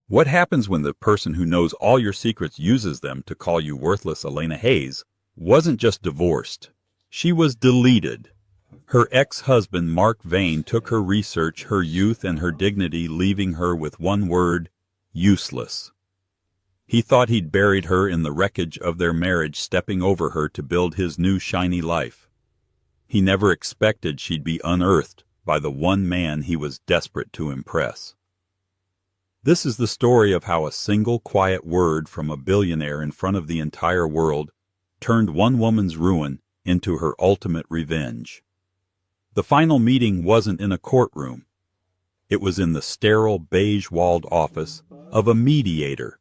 What happens when the person who knows all your secrets uses them to call you worthless? Elena Hayes wasn't just divorced. She was deleted. Her ex-husband, Mark Vane, took her research, her youth, and her dignity, leaving her with one word: useless. He thought he'd buried her in the wreckage of their marriage, stepping over her to build his new shiny life. He never expected she'd be unearthed by the one man he was desperate to impress. This is the story of how a single quiet word from a billionaire in front of the entire world turned one woman's ruin into her ultimate revenge. The final meeting wasn't in a courtroom. It was in the sterile, beige-walled office of a mediator,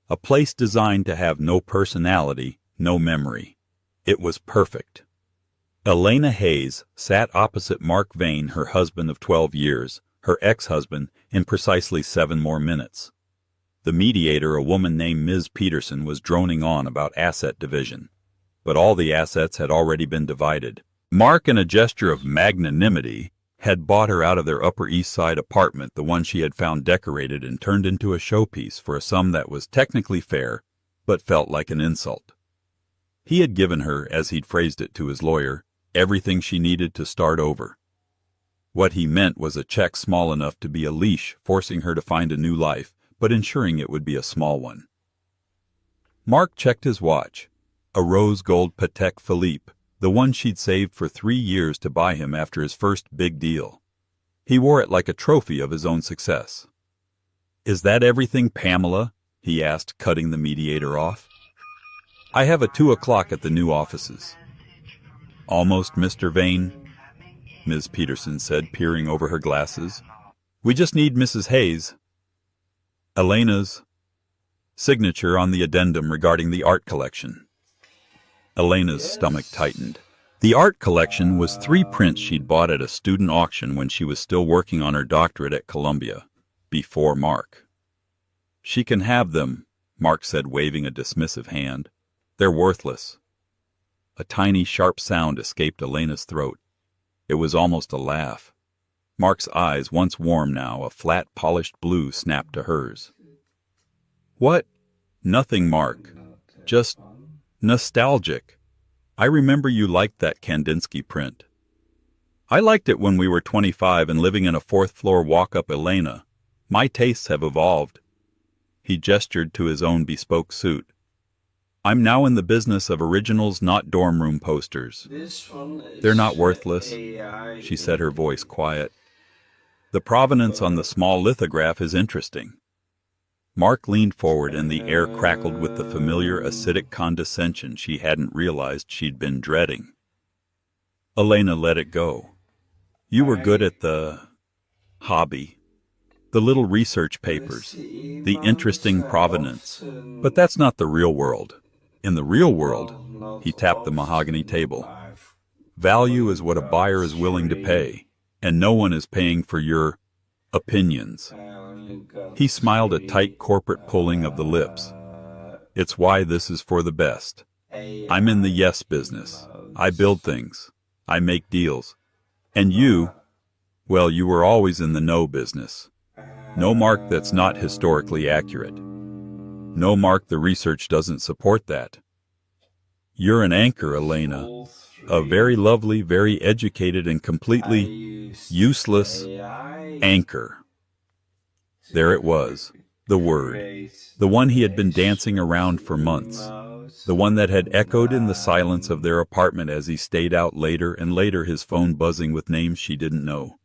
a place designed to have no personality, no memory. It was perfect. Elena Hayes sat opposite Mark Vane, her husband of 12 years, her ex-husband, in precisely 7 more minutes. The mediator, a woman named Ms. Peterson, was droning on about asset division. But all the assets had already been divided. Mark, in a gesture of magnanimity, had bought her out of their Upper East Side apartment, the one she had found decorated and turned into a showpiece, for a sum that was technically fair, but felt like an insult. He had given her, as he'd phrased it to his lawyer, everything she needed to start over. What he meant was a check small enough to be a leash, forcing her to find a new life, but ensuring it would be a small one. Mark checked his watch, a rose gold Patek Philippe, the one she'd saved for 3 years to buy him after his first big deal. He wore it like a trophy of his own success. "Is that everything, Pamela?" he asked, cutting the mediator off. "I have a 2 o'clock at the new offices." "Almost, Mr. Vane," Ms. Peterson said, peering over her glasses. "We just need Mrs. Hayes. Elena's signature on the addendum regarding the art collection." Elena's stomach tightened. The art collection was 3 prints she'd bought at a student auction when she was still working on her doctorate at Columbia, before Mark. "She can have them," Mark said, waving a dismissive hand. "They're worthless." A tiny, sharp sound escaped Elena's throat. It was almost a laugh. Mark's eyes, once warm now, a flat, polished blue, snapped to hers. "What?" "Nothing, Mark. Just nostalgic. I remember you liked that Kandinsky print." "I liked it when we were 25 and living in a 4th-floor walk-up." "Elena, my tastes have evolved." He gestured to his own bespoke suit. "I'm now in the business of originals, not dorm room posters." "They're not worthless," she said, her voice quiet. "The provenance on the small lithograph is interesting." Mark leaned forward, and the air crackled with the familiar acidic condescension she hadn't realized she'd been dreading. Elena let it go. "You were good at the hobby, the little research papers, the interesting provenance. But that's not the real world. In the real world," he tapped the mahogany table, "value is what a buyer is willing to pay, and no one is paying for your opinions." He smiled, a tight corporate pulling of the lips. "It's why this is for the best. I'm in the yes business. I build things. I make deals. And you, well, you were always in the no business. No, Mark, that's not historically accurate. No, Mark, the research doesn't support that. You're an anchor, Elena. A very lovely, very educated, and completely useless anchor." There it was, the word, the one he had been dancing around for months, the one that had echoed in the silence of their apartment as he stayed out later and later, his phone buzzing with names she didn't know,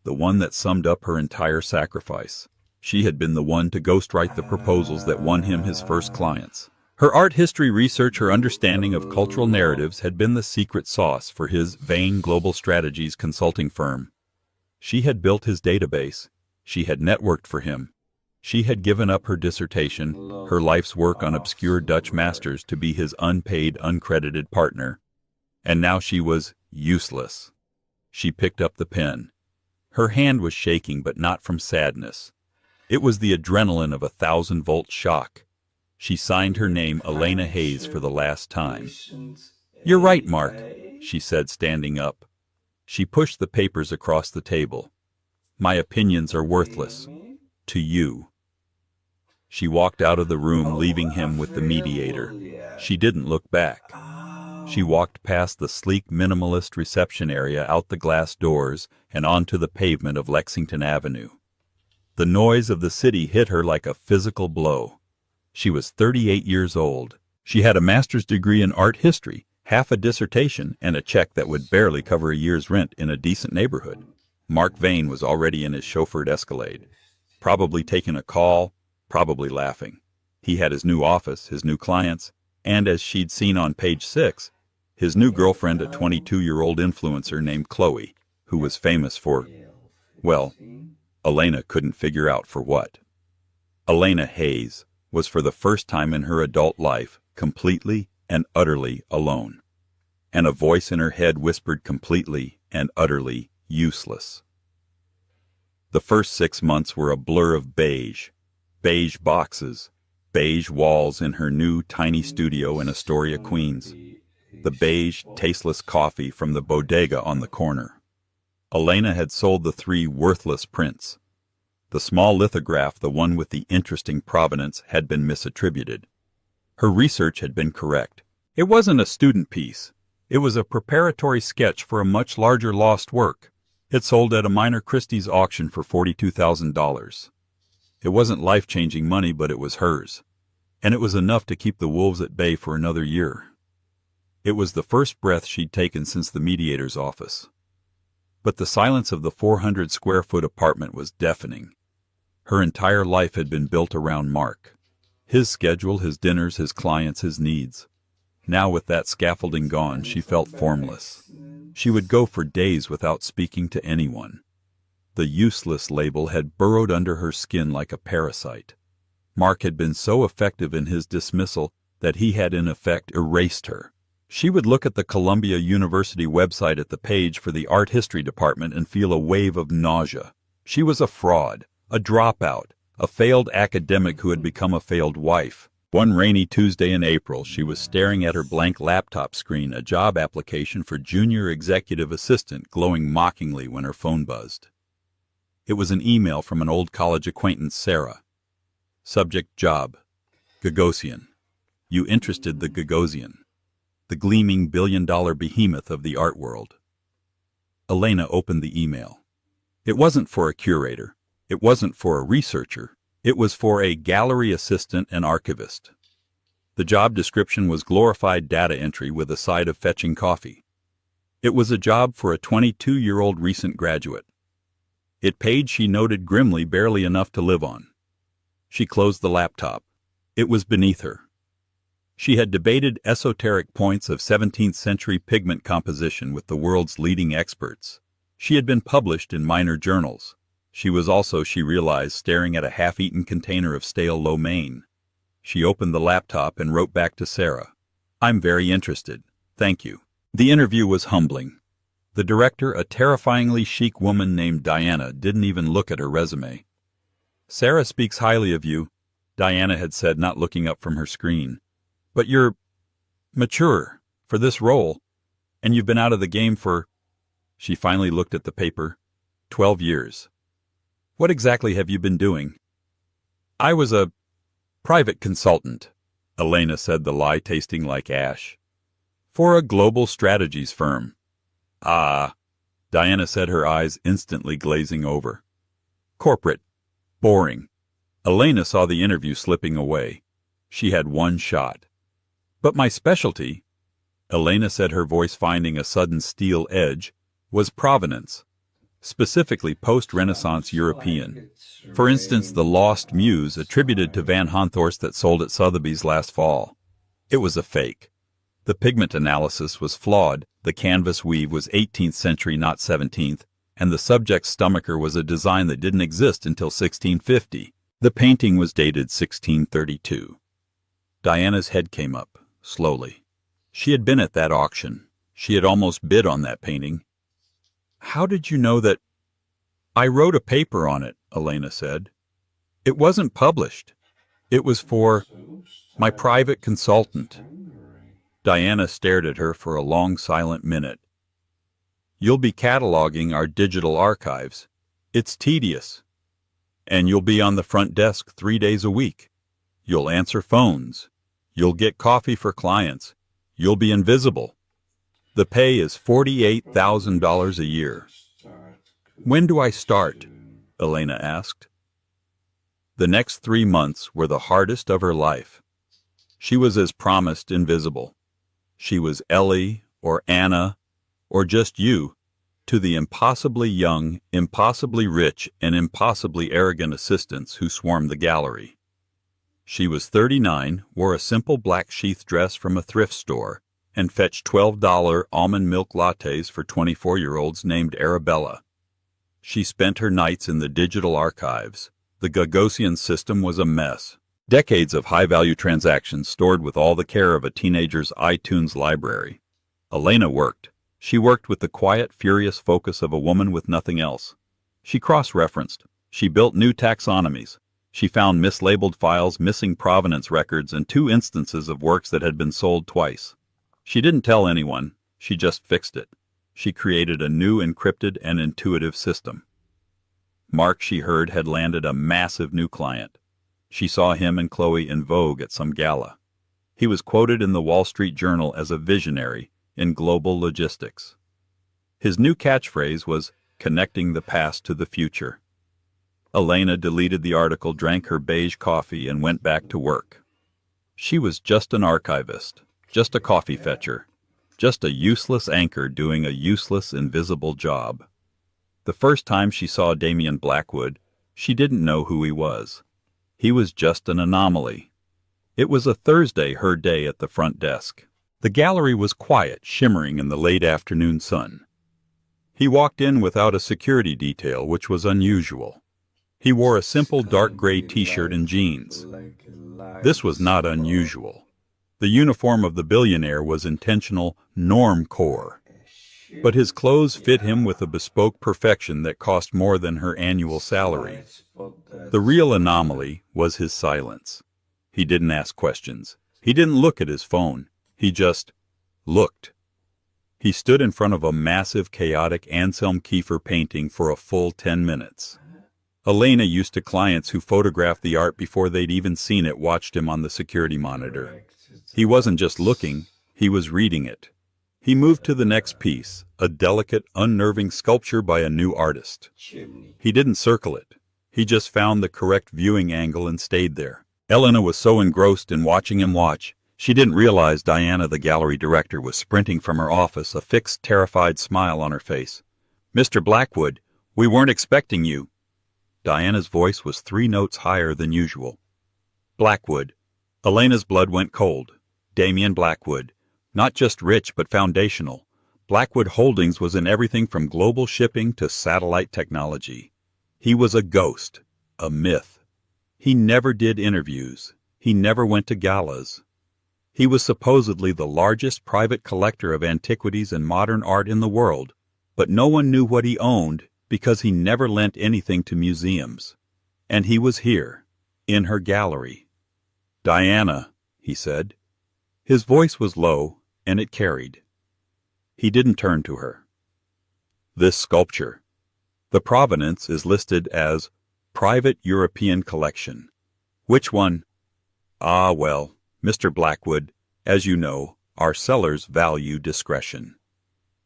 the one that summed up her entire sacrifice. She had been the one to ghostwrite the proposals that won him his first clients. Her art history research, her understanding of cultural narratives had been the secret sauce for his Vane Global Strategies consulting firm. She had built his database. She had networked for him. She had given up her dissertation, her life's work on obscure Dutch masters, to be his unpaid, uncredited partner. And now she was useless. She picked up the pen. Her hand was shaking, but not from sadness. It was the adrenaline of a 1,000-volt shock. She signed her name, Elena Hayes, for the last time. "You're right, Mark," she said, standing up. She pushed the papers across the table. "My opinions are worthless. To you." She walked out of the room, leaving him with the mediator. She didn't look back. She walked past the sleek minimalist reception area, out the glass doors, and onto the pavement of Lexington Avenue. The noise of the city hit her like a physical blow. She was 38 years old. She had a master's degree in art history, half a dissertation, and a check that would barely cover a year's rent in a decent neighborhood. Mark Vane was already in his chauffeured Escalade, probably taking a call, probably laughing. He had his new office, his new clients, and as she'd seen on page 6, his new girlfriend, a 22-year-old influencer named Chloe, who was famous for, well, Elena couldn't figure out for what. Elena Hayes was for the first time in her adult life completely and utterly alone. And a voice in her head whispered completely and utterly useless. The first 6 months were a blur of beige boxes, beige walls in her new tiny studio in Astoria, Queens, the beige, tasteless coffee from the bodega on the corner. Elena had sold the 3 worthless prints. The small lithograph, the one with the interesting provenance, had been misattributed. Her research had been correct. It wasn't a student piece. It was a preparatory sketch for a much larger lost work. It sold at a minor Christie's auction for $42,000. It wasn't life-changing money, but it was hers. And it was enough to keep the wolves at bay for another year. It was the first breath she'd taken since the mediator's office. But the silence of the 400-square-foot apartment was deafening. Her entire life had been built around Mark. His schedule, his dinners, his clients, his needs. Now with that scaffolding gone, she felt formless. She would go for days without speaking to anyone. The useless label had burrowed under her skin like a parasite. Mark had been so effective in his dismissal that he had in effect erased her. She would look at the Columbia University website at the page for the art history department and feel a wave of nausea. She was a fraud, a dropout, a failed academic who had become a failed wife. One rainy Tuesday in April, she was staring at her blank laptop screen, a job application for junior executive assistant glowing mockingly when her phone buzzed. It was an email from an old college acquaintance, Sarah. Subject: job. Gagosian. You interested the Gagosian, the gleaming billion-dollar behemoth of the art world. Elena opened the email. It wasn't for a curator. It wasn't for a researcher. It was for a gallery assistant and archivist. The job description was glorified data entry with a side of fetching coffee. It was a job for a 22-year-old recent graduate. It paid, she noted grimly, barely enough to live on. She closed the laptop. It was beneath her. She had debated esoteric points of 17th-century pigment composition with the world's leading experts. She had been published in minor journals. She was also, she realized, staring at a half-eaten container of stale lo mein. She opened the laptop and wrote back to Sarah. I'm very interested. Thank you. The interview was humbling. The director, a terrifyingly chic woman named Diana, didn't even look at her resume. Sarah speaks highly of you, Diana had said, not looking up from her screen. But you're mature for this role, and you've been out of the game for, she finally looked at the paper, 12 years. What exactly have you been doing? I was a private consultant, Elena said, the lie tasting like ash. For a global strategies firm. Ah, Diana said, her eyes instantly glazing over. Corporate. Boring. Elena saw the interview slipping away. She had one shot. But my specialty, Elena said, her voice finding a sudden steel edge, was provenance. Specifically post-Renaissance European. For instance, the Lost Muse attributed to Van Honthorst that sold at Sotheby's last fall. It was a fake. The pigment analysis was flawed, the canvas weave was 18th century, not 17th, and the subject's stomacher was a design that didn't exist until 1650. The painting was dated 1632. Diana's head came up, slowly. She had been at that auction. She had almost bid on that painting. How did you know that? I wrote a paper on it, Elena said. It wasn't published. It was for my private consultant. Diana stared at her for a long, silent minute. You'll be cataloging our digital archives. It's tedious. And you'll be on the front desk 3 days a week. You'll answer phones. You'll get coffee for clients. You'll be invisible. The pay is $48,000 a year. When do I start? Elena asked. The next 3 months were the hardest of her life. She was as promised invisible. She was Ellie or Anna or just you to the impossibly young, impossibly rich, and impossibly arrogant assistants who swarmed the gallery. She was 39, wore a simple black sheath dress from a thrift store, and fetched $12 almond milk lattes for 24-year-olds named Arabella. She spent her nights in the digital archives. The Gagosian system was a mess. Decades of high-value transactions stored with all the care of a teenager's iTunes library. Elena worked. She worked with the quiet, furious focus of a woman with nothing else. She cross-referenced. She built new taxonomies. She found mislabeled files, missing provenance records, and 2 instances of works that had been sold twice. She didn't tell anyone. She just fixed it. She created a new encrypted and intuitive system. Mark, she heard, had landed a massive new client. She saw him and Chloe in Vogue at some gala. He was quoted in the Wall Street Journal as a visionary in global logistics. His new catchphrase was, "Connecting the past to the future." Elena deleted the article, drank her beige coffee, and went back to work. She was just an archivist, just a coffee fetcher, just a useless anchor doing a useless, invisible job. The first time she saw Damian Blackwood, she didn't know who he was. He was just an anomaly. It was a Thursday, her day at the front desk. The gallery was quiet, shimmering in the late afternoon sun. He walked in without a security detail, which was unusual. He wore a simple dark gray t-shirt and jeans. This was not unusual. The uniform of the billionaire was intentional norm-core. But his clothes fit him with a bespoke perfection that cost more than her annual salary. The real anomaly was his silence. He didn't ask questions. He didn't look at his phone. He just looked. He stood in front of a massive, chaotic Anselm Kiefer painting for a full 10 minutes. Elena, used to clients who photographed the art before they'd even seen it, watched him on the security monitor. He wasn't just looking, he was reading it. He moved to the next piece, a delicate, unnerving sculpture by a new artist. He didn't circle it. He just found the correct viewing angle and stayed there. Elena was so engrossed in watching him watch, she didn't realize Diana, the gallery director, was sprinting from her office, a fixed, terrified smile on her face. "Mr. Blackwood, we weren't expecting you." Diana's voice was 3 notes higher than usual. Blackwood. Elena's blood went cold. Damian Blackwood. Not just rich, but foundational. Blackwood Holdings was in everything from global shipping to satellite technology. He was a ghost, a myth. He never did interviews. He never went to galas. He was supposedly the largest private collector of antiquities and modern art in the world, but no one knew what he owned because he never lent anything to museums. And he was here, in her gallery. "Diana," he said. His voice was low, and it carried. He didn't turn to her. "This sculpture. The provenance is listed as Private European Collection. Which one?" "Ah, well, Mr. Blackwood, as you know, our sellers value discretion."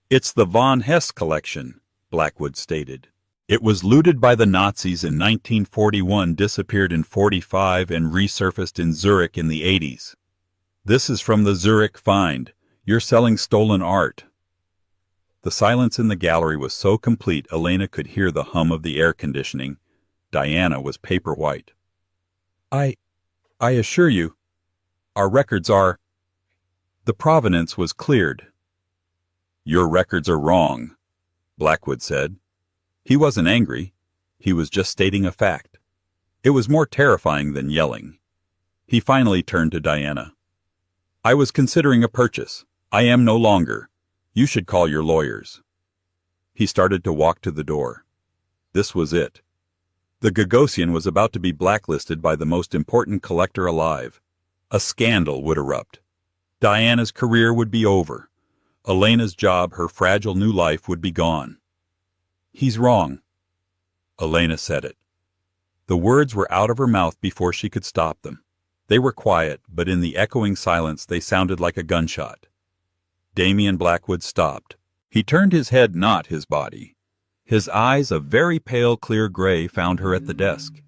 "It's the von Hess collection," Blackwood stated. "It was looted by the Nazis in 1941, disappeared in 45, and resurfaced in Zurich in the 80s. This is from the Zurich find. You're selling stolen art." The silence in the gallery was so complete Elena could hear the hum of the air conditioning. Diana was paper white. I assure you, our records are..." The provenance was cleared. "Your records are wrong," Blackwood said. He wasn't angry. He was just stating a fact. It was more terrifying than yelling. He finally turned to Diana. "I was considering a purchase. I am no longer. You should call your lawyers." He started to walk to the door. This was it. The Gagosian was about to be blacklisted by the most important collector alive. A scandal would erupt. Diana's career would be over. Elena's job, her fragile new life, would be gone. "He's wrong." Elena said it. The words were out of her mouth before she could stop them. They were quiet, but in the echoing silence they sounded like a gunshot. Damian Blackwood stopped. He turned his head, not his body. His eyes, a very pale, clear gray, found her at the desk.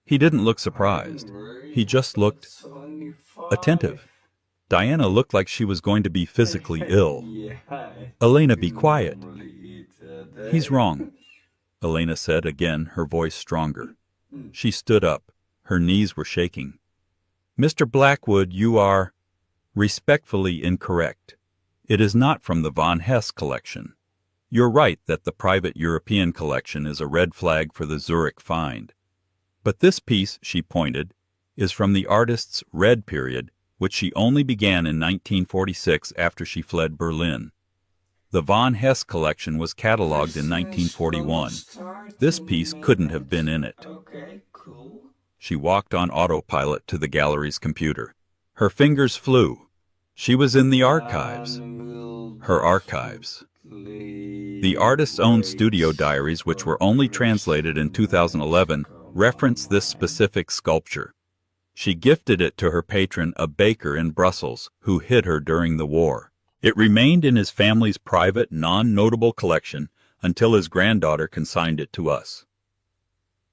He didn't look surprised. He just looked attentive. Diana looked like she was going to be physically ill. "Elena, be quiet." "He's wrong," Elena said again, her voice stronger. She stood up. Her knees were shaking. "Mr. Blackwood, you are respectfully incorrect. It is not from the von Hess collection. You're right that the private European collection is a red flag for the Zurich find. But this piece," she pointed, "is from the artist's Red period, which she only began in 1946 after she fled Berlin. The von Hess collection was catalogued in 1941. This piece couldn't have been in it." She walked on autopilot to the gallery's computer. Her fingers flew. She was in the archives. Her archives. The artist's own studio diaries, which were only translated in 2011, reference this specific sculpture. She gifted it to her patron, a baker in Brussels, who hid her during the war. It remained in his family's private, non-notable collection until his granddaughter consigned it to us.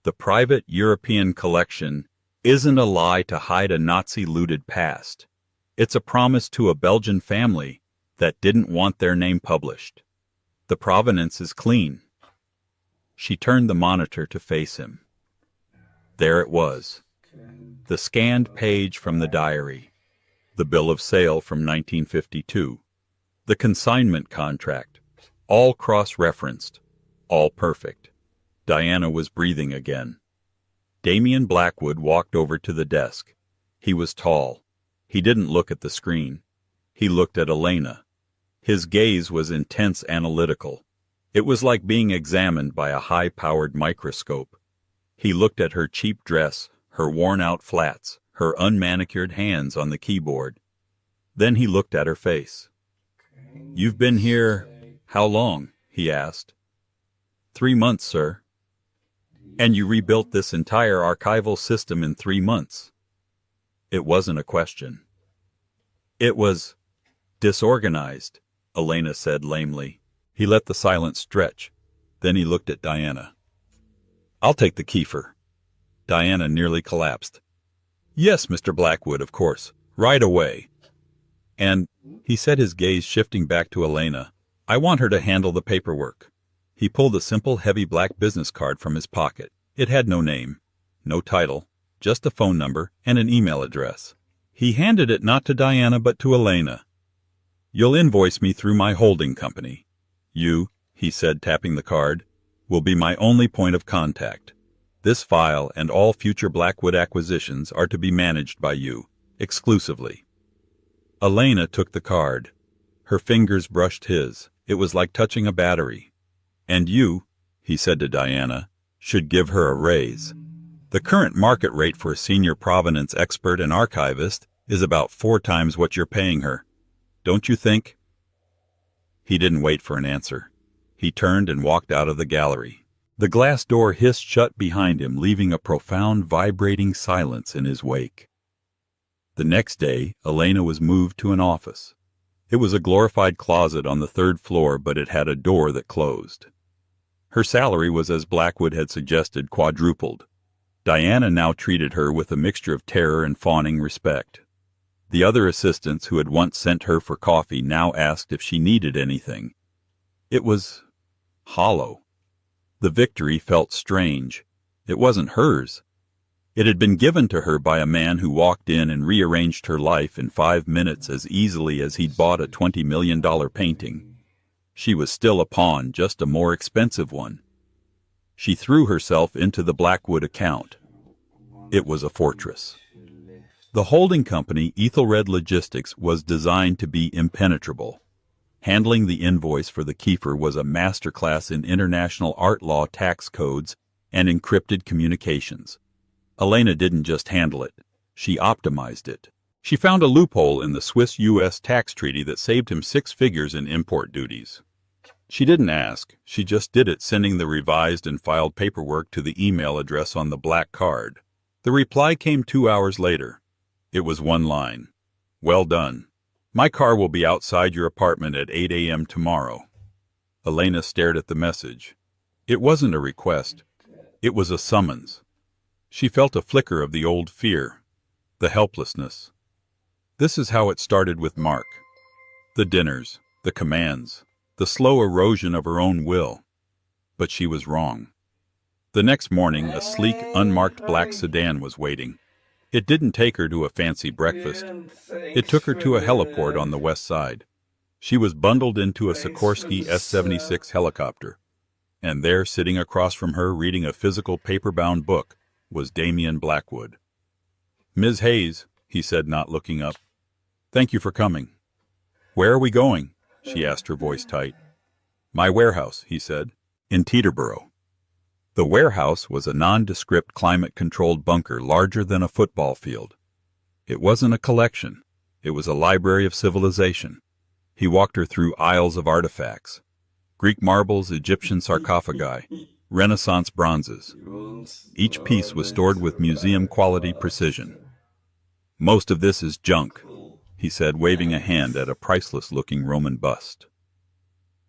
The private European collection isn't a lie to hide a Nazi-looted past. It's a promise to a Belgian family that didn't want their name published. The provenance is clean. She turned the monitor to face him. There it was. The scanned page from the diary. The bill of sale from 1952. The consignment contract. All cross-referenced. All perfect. Diana was breathing again. Damian Blackwood walked over to the desk. He was tall. He didn't look at the screen. He looked at Elena. His gaze was intense, analytical. It was like being examined by a high-powered microscope. He looked at her cheap dress, her worn-out flats, her unmanicured hands on the keyboard. Then he looked at her face. "You've been here how long?" he asked. 3 months, sir." "And you rebuilt this entire archival system in 3 months?" It wasn't a question. "It was disorganized," Elena said lamely. He let the silence stretch. Then he looked at Diana. "I'll take the kefir." Diana nearly collapsed. "Yes, Mr. Blackwood, of course. Right away." "And," he said, his gaze shifting back to Elena, "I want her to handle the paperwork." He pulled a simple, heavy black business card from his pocket. It had no name, no title, just a phone number and an email address. He handed it not to Diana but to Elena. "You'll invoice me through my holding company. You," he said, tapping the card, "will be my only point of contact. This file and all future Blackwood acquisitions are to be managed by you, exclusively." Elena took the card. Her fingers brushed his. It was like touching a battery. "And you," he said to Diana, "should give her a raise. The current market rate for a senior provenance expert and archivist is about 4 times what you're paying her. Don't you think?" He didn't wait for an answer. He turned and walked out of the gallery. The glass door hissed shut behind him, leaving a profound, vibrating silence in his wake. The next day, Elena was moved to an office. It was a glorified closet on the 3rd floor, but it had a door that closed. Her salary was, as Blackwood had suggested, quadrupled. Diana now treated her with a mixture of terror and fawning respect. The other assistants who had once sent her for coffee now asked if she needed anything. It was hollow. The victory felt strange. It wasn't hers. It had been given to her by a man who walked in and rearranged her life in 5 minutes as easily as he'd bought a $20 million painting. She was still a pawn, just a more expensive one. She threw herself into the Blackwood account. It was a fortress. The holding company, Ethelred Logistics, was designed to be impenetrable. Handling the invoice for the kefir was a masterclass in international art law, tax codes, and encrypted communications. Elena didn't just handle it. She optimized it. She found a loophole in the Swiss-U.S. tax treaty that saved him 6 figures in import duties. She didn't ask. She just did it, sending the revised and filed paperwork to the email address on the black card. The reply came 2 hours later. It was one line. Well done. My car will be outside your apartment at 8 a.m. tomorrow. Elena stared at the message. It wasn't a request. It was a summons. She felt a flicker of the old fear, the helplessness. This is how it started with Mark. The dinners, the commands, the slow erosion of her own will. But she was wrong. The next morning, a sleek, unmarked black sedan was waiting. It didn't take her to a fancy breakfast. It took her to a heliport on the west side. She was bundled into a Sikorsky S-76 helicopter. And there, sitting across from her, reading a physical paper-bound book, was Damian Blackwood. "Ms. Hayes," he said, not looking up. "Thank you for coming." "Where are we going?" she asked, her voice tight. "My warehouse," he said, "in Teterboro." The warehouse was a nondescript climate-controlled bunker larger than a football field. It wasn't a collection. It was a library of civilization. He walked her through aisles of artifacts. Greek marbles, Egyptian sarcophagi, Renaissance bronzes. Each piece was stored with museum-quality precision. "Most of this is junk," he said, waving a hand at a priceless-looking Roman bust.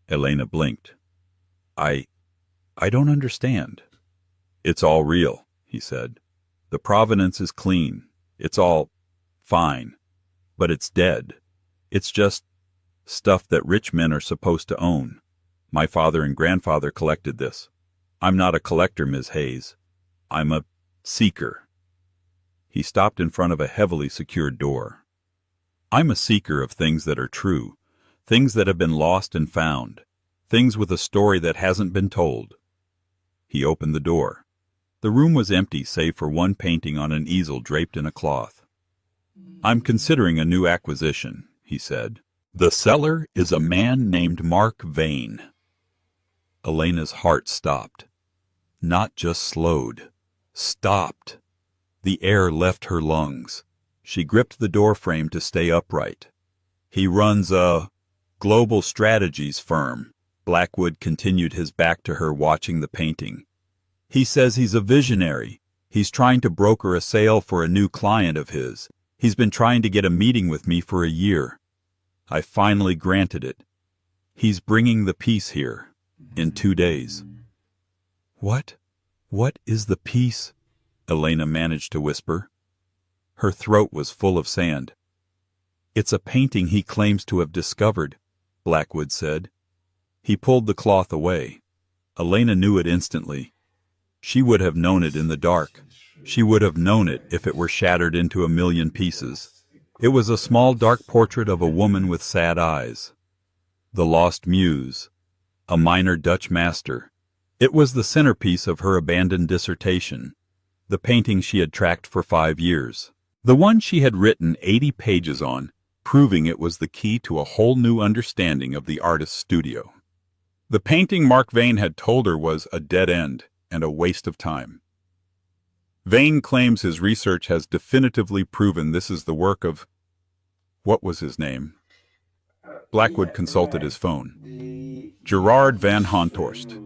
Elena blinked. I don't understand." "It's all real," he said. "The provenance is clean. It's all fine. But it's dead. It's just stuff that rich men are supposed to own. My father and grandfather collected this. I'm not a collector, Ms. Hayes. I'm a seeker." He stopped in front of a heavily secured door. "I'm a seeker of things that are true, things that have been lost and found, things with a story that hasn't been told." He opened the door. The room was empty save for one painting on an easel draped in a cloth. "I'm considering a new acquisition," he said. "The seller is a man named Mark Vane." Elena's heart stopped. Not just slowed. Stopped. The air left her lungs. She gripped the doorframe to stay upright. "He runs a global strategies firm." Blackwood continued, his back to her, watching the painting. "He says he's a visionary. He's trying to broker a sale for a new client of his. He's been trying to get a meeting with me for a year. I finally granted it. He's bringing the piece here in 2 days." What is the piece?" Elena managed to whisper. Her throat was full of sand. "It's a painting he claims to have discovered," Blackwood said. He pulled the cloth away. Elena knew it instantly. She would have known it in the dark. She would have known it if it were shattered into a million pieces. It was a small dark portrait of a woman with sad eyes. The Lost Muse. A minor Dutch master. It was the centerpiece of her abandoned dissertation. The painting she had tracked for 5 years. The one she had written 80 pages on, proving it was the key to a whole new understanding of the artist's studio. The painting Mark Vane had told her was a dead end and a waste of time. Vane claims his research has definitively proven this is the work of... What was his name? Blackwood consulted his phone. Gerard van Honthorst.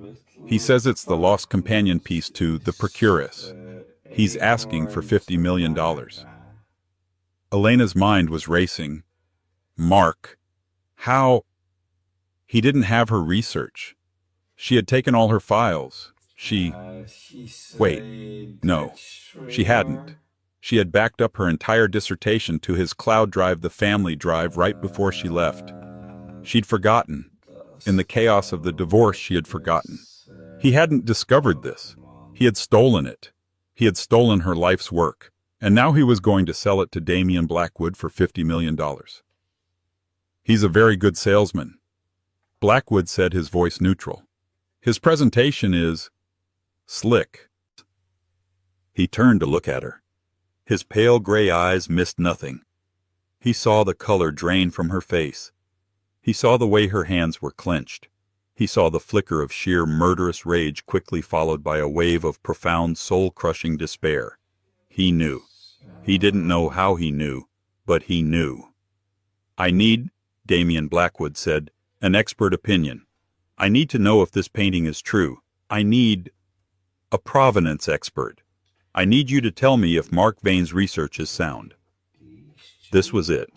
He says it's the lost companion piece to The Procuress. He's asking for $50 million. Elena's mind was racing. Mark. How? He didn't have her research. She had taken all her files. Wait, no, she hadn't. She had backed up her entire dissertation to his cloud drive, the family drive, right before she left. She'd forgotten. In the chaos of the divorce, she had forgotten. He hadn't discovered this. He had stolen it. He had stolen her life's work, and now he was going to sell it to Damian Blackwood for $50 million. He's a very good salesman. Blackwood said, his voice neutral. His presentation is slick. He turned to look at her. His pale gray eyes missed nothing. He saw the color drain from her face. He saw the way her hands were clenched. He saw the flicker of sheer murderous rage quickly followed by a wave of profound soul-crushing despair. He knew. He didn't know how he knew, but he knew. "I need," Damian Blackwood said, "an expert opinion. I need to know if this painting is true. I need a provenance expert. I need you to tell me if Mark Vane's research is sound." This was it.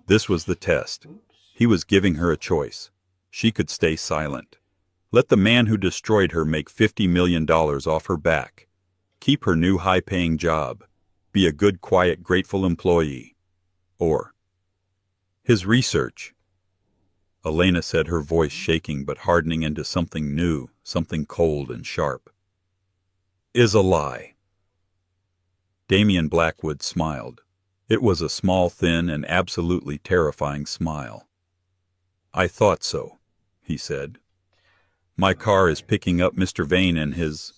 This was the test. He was giving her a choice. She could stay silent. Let the man who destroyed her make $50 million off her back. Keep her new high-paying job. Be a good, quiet, grateful employee. Or his research. Elena said, her voice shaking but hardening into something new, something cold and sharp. Is a lie. Damian Blackwood smiled. It was a small, thin, and absolutely terrifying smile. I thought so, he said. My car is picking up Mr. Vane and his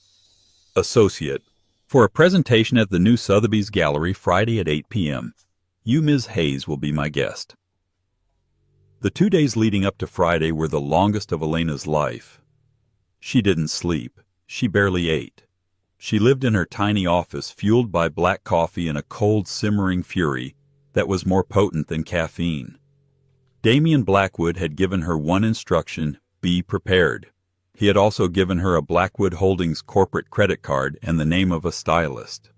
associate for a presentation at the new Sotheby's Gallery Friday at 8 p.m. You, Ms. Hayes, will be my guest. The 2 days leading up to Friday were the longest of Elena's life. She didn't sleep. She barely ate. She lived in her tiny office, fueled by black coffee and a cold, simmering fury that was more potent than caffeine. Damian Blackwood had given her one instruction: be prepared. He had also given her a Blackwood Holdings corporate credit card and the name of a stylist.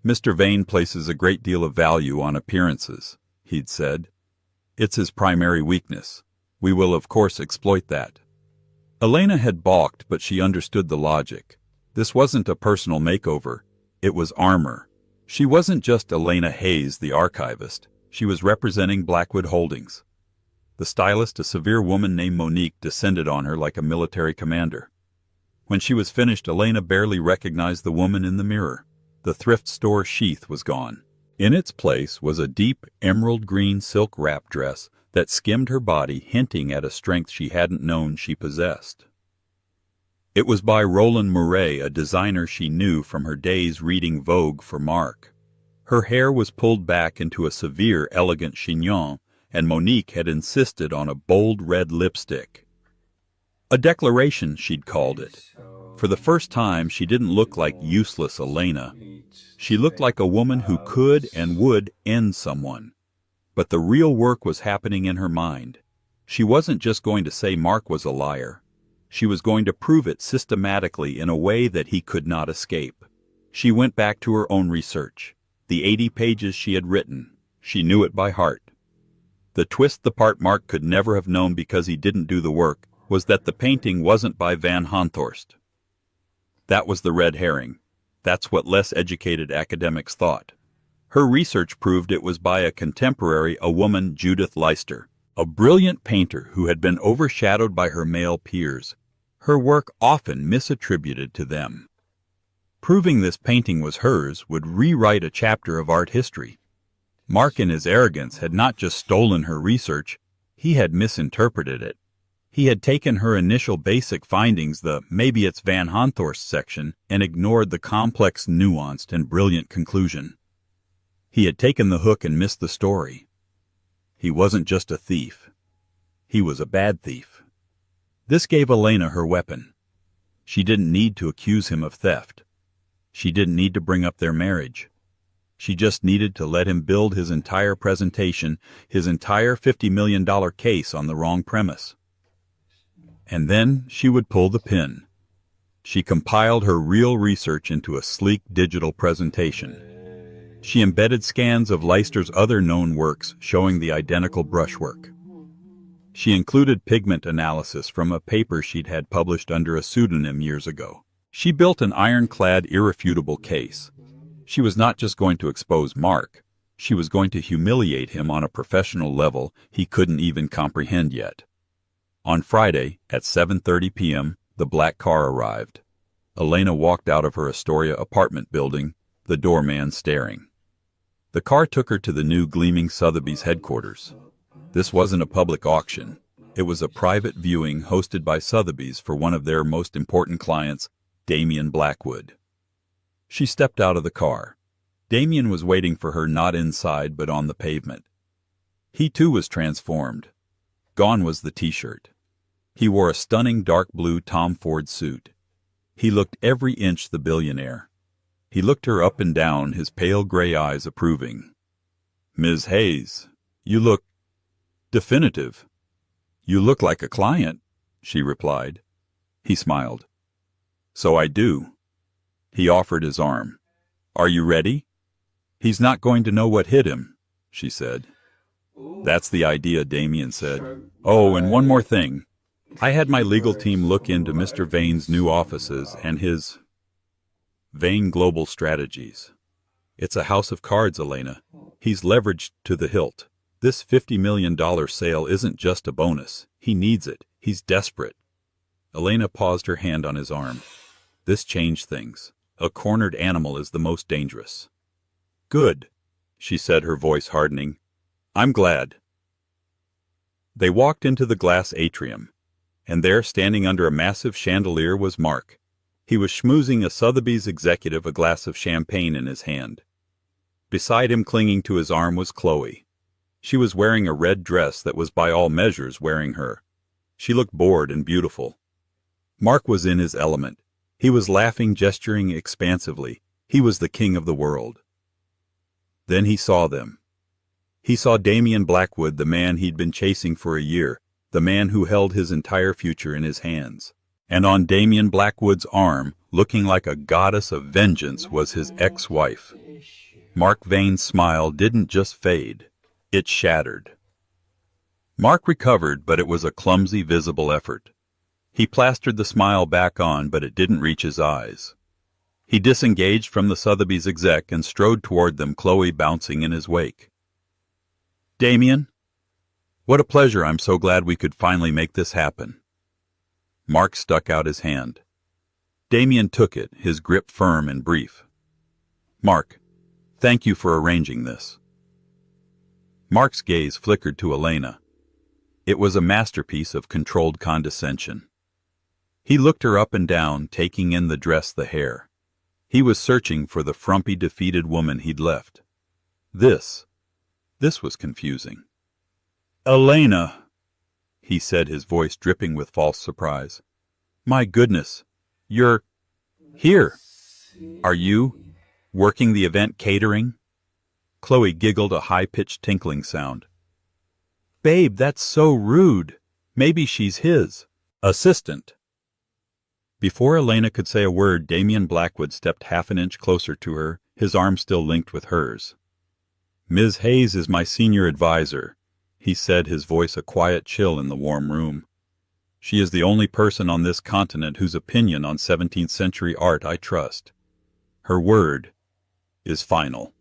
Mr. Vane places a great deal of value on appearances, he'd said. It's his primary weakness. We will, of course, exploit that. Elena had balked, but she understood the logic. This wasn't a personal makeover. It was armor. She wasn't just Elena Hayes, the archivist. She was representing Blackwood Holdings. The stylist, a severe woman named Monique, descended on her like a military commander. When she was finished, Elena barely recognized the woman in the mirror. The thrift store sheath was gone. In its place was a deep emerald green silk wrap dress that skimmed her body, hinting at a strength she hadn't known she possessed. It was by Roland Mouret, a designer she knew from her days reading Vogue for Marc. Her hair was pulled back into a severe, elegant chignon, and Monique had insisted on a bold red lipstick. A declaration, she'd called it. For the first time, she didn't look like useless Elena. She looked like a woman who could and would end someone. But the real work was happening in her mind. She wasn't just going to say Marc was a liar. She was going to prove it systematically in a way that he could not escape. She went back to her own research. The 80 pages she had written. She knew it by heart. The twist, the part Marc could never have known because he didn't do the work, was that the painting wasn't by Van Honthorst. That was the red herring. That's what less educated academics thought. Her research proved it was by a contemporary, a woman, Judith Leister, a brilliant painter who had been overshadowed by her male peers, her work often misattributed to them. Proving this painting was hers would rewrite a chapter of art history. Marc, in his arrogance, had not just stolen her research, he had misinterpreted it. He had taken her initial basic findings, the "maybe it's Van Honthorst" section, and ignored the complex, nuanced, and brilliant conclusion. He had taken the hook and missed the story. He wasn't just a thief. He was a bad thief. This gave Elena her weapon. She didn't need to accuse him of theft. She didn't need to bring up their marriage. She just needed to let him build his entire presentation, his entire $50 million case on the wrong premise. And then she would pull the pin. She compiled her real research into a sleek digital presentation. She embedded scans of Leister's other known works showing the identical brushwork. She included pigment analysis from a paper she'd had published under a pseudonym years ago. She built an ironclad, irrefutable case. She was not just going to expose Marc. She was going to humiliate him on a professional level he couldn't even comprehend yet. On Friday, at 7:30 p.m., the black car arrived. Elena walked out of her Astoria apartment building, the doorman staring. The car took her to the new gleaming Sotheby's headquarters. This wasn't a public auction. It was a private viewing hosted by Sotheby's for one of their most important clients, Damian Blackwood. She stepped out of the car. Damian was waiting for her, not inside but on the pavement. He too was transformed. Gone was the t-shirt. He wore a stunning dark blue Tom Ford suit. He looked every inch the billionaire. He looked her up and down, his pale gray eyes approving. "Ms. Hayes, you look definitive. You look like a client," she replied. He smiled. "So I do." He offered his arm. "Are you ready? He's not going to know what hit him. she said. That's the idea, Damien said. Oh, and one more thing. I had my legal team look into Mr. Vane's new offices and his Vane Global Strategies. It's a house of cards, Elena. He's leveraged to the hilt. This $50 million sale isn't just a bonus. He needs it. He's desperate. Elena paused her hand on his arm. This changed things. A cornered animal is the most dangerous. Good, she said, her voice hardening. I'm glad. They walked into the glass atrium, and there, standing under a massive chandelier, was Mark. He was schmoozing a Sotheby's executive, a glass of champagne in his hand. Beside him, clinging to his arm, was Chloe. She was wearing a red dress that was by all measures wearing her. She looked bored and beautiful. Mark was in his element. He was laughing, gesturing expansively. He was the king of the world. Then he saw them. He saw Damien Blackwood, the man he'd been chasing for a year, the man who held his entire future in his hands. And on Damien Blackwood's arm, looking like a goddess of vengeance, was his ex-wife. Mark Vane's smile didn't just fade. It shattered. Mark recovered, but it was a clumsy, visible effort. He plastered the smile back on, but it didn't reach his eyes. He disengaged from the Sotheby's exec and strode toward them, Chloe bouncing in his wake. Damien? What a pleasure. I'm so glad we could finally make this happen. Mark stuck out his hand. Damien took it, his grip firm and brief. Mark, thank you for arranging this. Mark's gaze flickered to Elena. It was a masterpiece of controlled condescension. He looked her up and down, taking in the dress, the hair. He was searching for the frumpy, defeated woman he'd left. This was confusing. Elena, he said, his voice dripping with false surprise. My goodness, you're here. Are you working the event catering? Chloe giggled, a high-pitched tinkling sound. Babe, that's so rude. Maybe she's his assistant. Before Elena could say a word, Damien Blackwood stepped half an inch closer to her, his arm still linked with hers. Ms. Hayes is my senior advisor, he said, his voice a quiet chill in the warm room. She is the only person on this continent whose opinion on 17th century art I trust. Her word is final.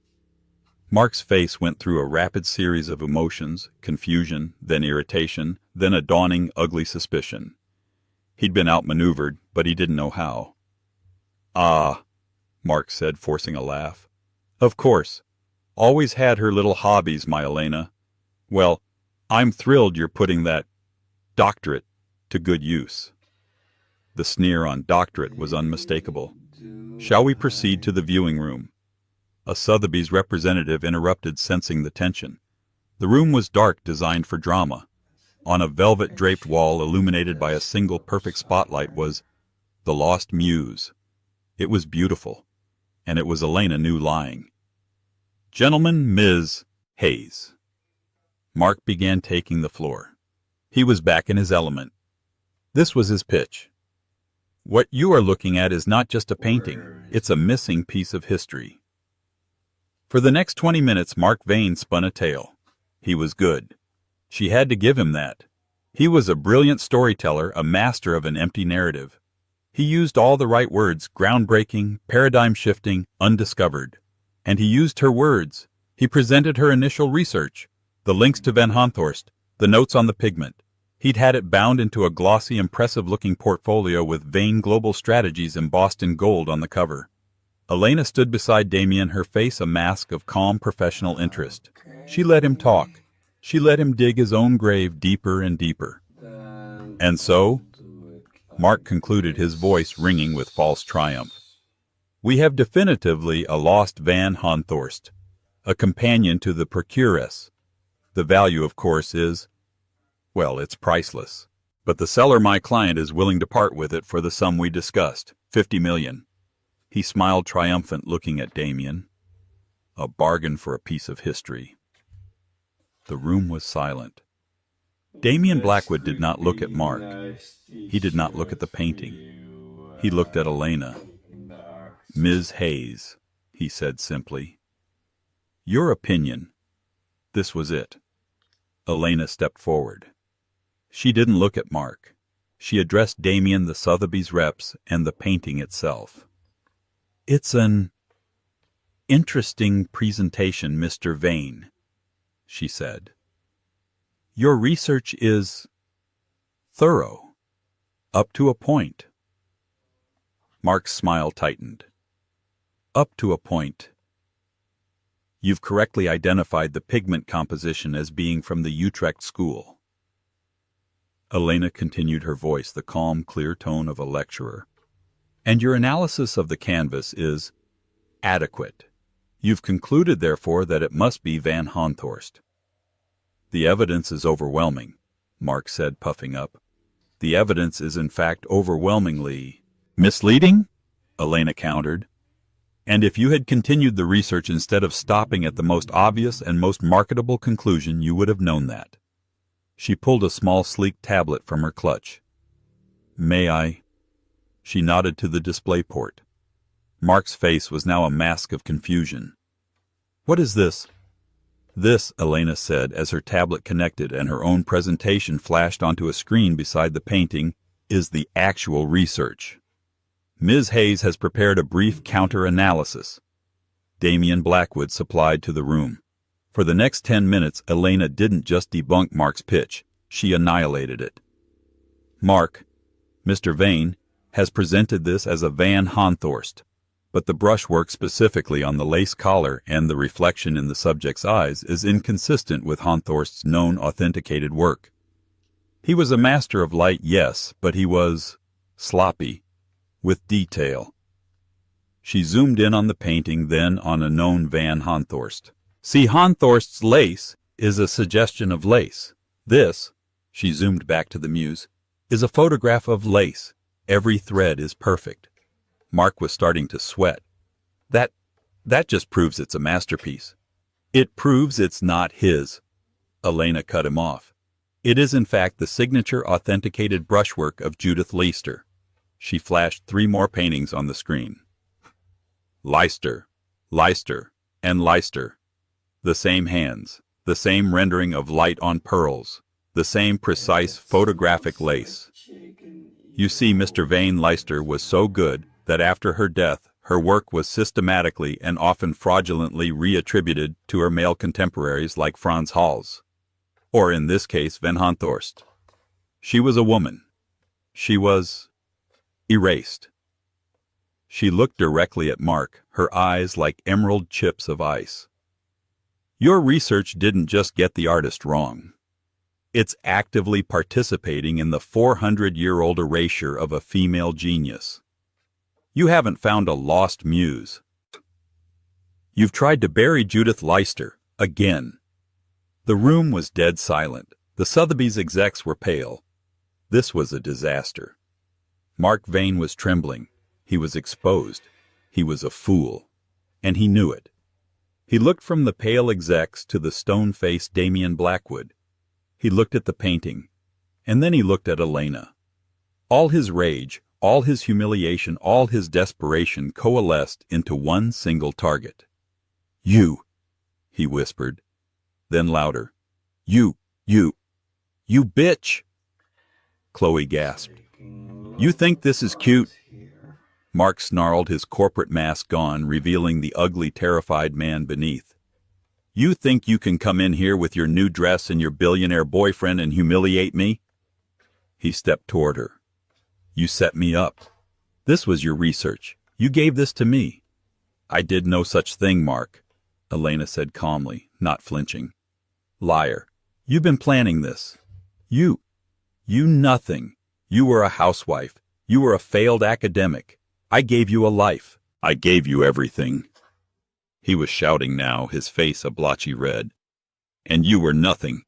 Mark's face went through a rapid series of emotions, confusion, then irritation, then a dawning, ugly suspicion. He'd been outmaneuvered, but he didn't know how. Ah, Mark said, forcing a laugh. Of course. Always had her little hobbies, my Elena. Well, I'm thrilled you're putting that doctorate to good use. The sneer on doctorate was unmistakable. Shall we proceed to the viewing room? A Sotheby's representative interrupted, sensing the tension. The room was dark, designed for drama. On a velvet-draped wall, illuminated by a single perfect spotlight, was The Lost Muse. It was beautiful, and it was Elena knew lying. Gentlemen, Ms. Hayes. Mark began taking the floor. He was back in his element. This was his pitch. What you are looking at is not just a painting, it's a missing piece of history. For the next 20 minutes, Mark Vane spun a tale. He was good. She had to give him that. He was a brilliant storyteller, a master of an empty narrative. He used all the right words: groundbreaking, paradigm-shifting, undiscovered. And he used her words. He presented her initial research, the links to Van Honthorst, the notes on the pigment. He'd had it bound into a glossy, impressive-looking portfolio with Vane Global Strategies embossed in gold on the cover. Elena stood beside Damien, her face a mask of calm professional interest. She let him talk. She let him dig his own grave deeper and deeper. And so, Mark concluded, his voice ringing with false triumph, we have definitively a lost Van Honthorst, a companion to the Procuress. The value, of course, is, well, it's priceless. But the seller, my client, is willing to part with it for the sum we discussed, $50 million. He smiled triumphant, looking at Damien. A bargain for a piece of history. The room was silent. Damien Blackwood did not look at Mark. He did not look at the painting. He looked at Elena. Ms. Hayes, he said simply. Your opinion. This was it. Elena stepped forward. She didn't look at Mark. She addressed Damien, the Sotheby's reps, and the painting itself. "It's an interesting presentation, Mr. Vane," she said. "Your research is thorough, up to a point." Mark's smile tightened. "Up to a point. You've correctly identified the pigment composition as being from the Utrecht school." Elena continued, her voice the calm, clear tone of a lecturer. "And your analysis of the canvas is adequate. You've concluded, therefore, that it must be Van Honthorst." "The evidence is overwhelming," Mark said, puffing up. "The evidence is in fact overwhelmingly misleading," Elena countered. "And if you had continued the research instead of stopping at the most obvious and most marketable conclusion, you would have known that." She pulled a small, sleek tablet from her clutch. "May I?" She nodded to the display port. Mark's face was now a mask of confusion. "What is this?" "This," Elena said, as her tablet connected and her own presentation flashed onto a screen beside the painting, "is the actual research. Ms. Hayes has prepared a brief counter-analysis." Damien Blackwood supplied to the room. For the next 10 minutes, Elena didn't just debunk Mark's pitch, she annihilated it. "Mark, Mr. Vane, has presented this as a Van Honthorst, but the brushwork specifically on the lace collar and the reflection in the subject's eyes is inconsistent with Honthorst's known authenticated work. He was a master of light, yes, but he was sloppy, with detail." She zoomed in on the painting, then on a known Van Honthorst. "See, Honthorst's lace is a suggestion of lace. This," she zoomed back to the muse, "is a photograph of lace. Every thread is perfect." Mark was starting to sweat. That just proves it's a masterpiece." "It proves it's not his." Elena cut him off. "It is in fact the signature authenticated brushwork of Judith Leister." She flashed 3 more paintings on the screen. Leister, Leister, and Leister. The same hands, the same rendering of light on pearls, the same precise photographic lace. You see, Mr. Vane Leister was so good that after her death, her work was systematically and often fraudulently reattributed to her male contemporaries like Franz Hals, or in this case Van Honthorst. She was a woman. She was erased. She looked directly at Mark, her eyes like emerald chips of ice. "Your research didn't just get the artist wrong. It's actively participating in the 400-year-old erasure of a female genius. You haven't found a lost muse. You've tried to bury Judith Leister, again." The room was dead silent. The Sotheby's execs were pale. This was a disaster. Mark Vane was trembling. He was exposed. He was a fool. And he knew it. He looked from the pale execs to the stone-faced Damien Blackwood. He looked at the painting. And then he looked at Elena. All his rage, all his humiliation, all his desperation coalesced into one single target. "You," he whispered. Then louder. You bitch!" Chloe gasped. "You think this is cute?" Mark snarled, his corporate mask gone, revealing the ugly, terrified man beneath. "You think you can come in here with your new dress and your billionaire boyfriend and humiliate me?" He stepped toward her. "You set me up. This was your research. You gave this to me." "I did no such thing, Mark," Elena said calmly, not flinching. "Liar. You've been planning this. You nothing. You were a housewife. You were a failed academic. I gave you a life. I gave you everything." He was shouting now, his face a blotchy red. "And you were nothing.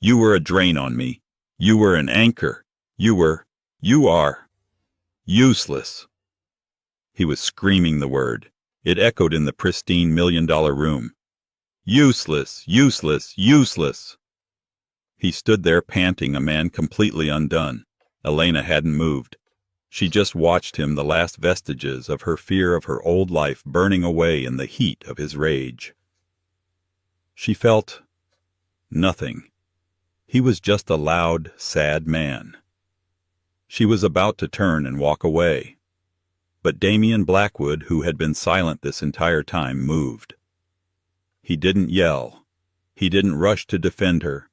You were a drain on me. You were an anchor. You are useless." He was screaming the word. It echoed in the pristine million-dollar room. "Useless, useless, useless." He stood there panting, a man completely undone. Elena hadn't moved. She just watched him, the last vestiges of her fear of her old life burning away in the heat of his rage. She felt Nothing. He was just a loud, sad man. She was about to turn and walk away. But Damian Blackwood, who had been silent this entire time, moved. He didn't yell. He didn't rush to defend her.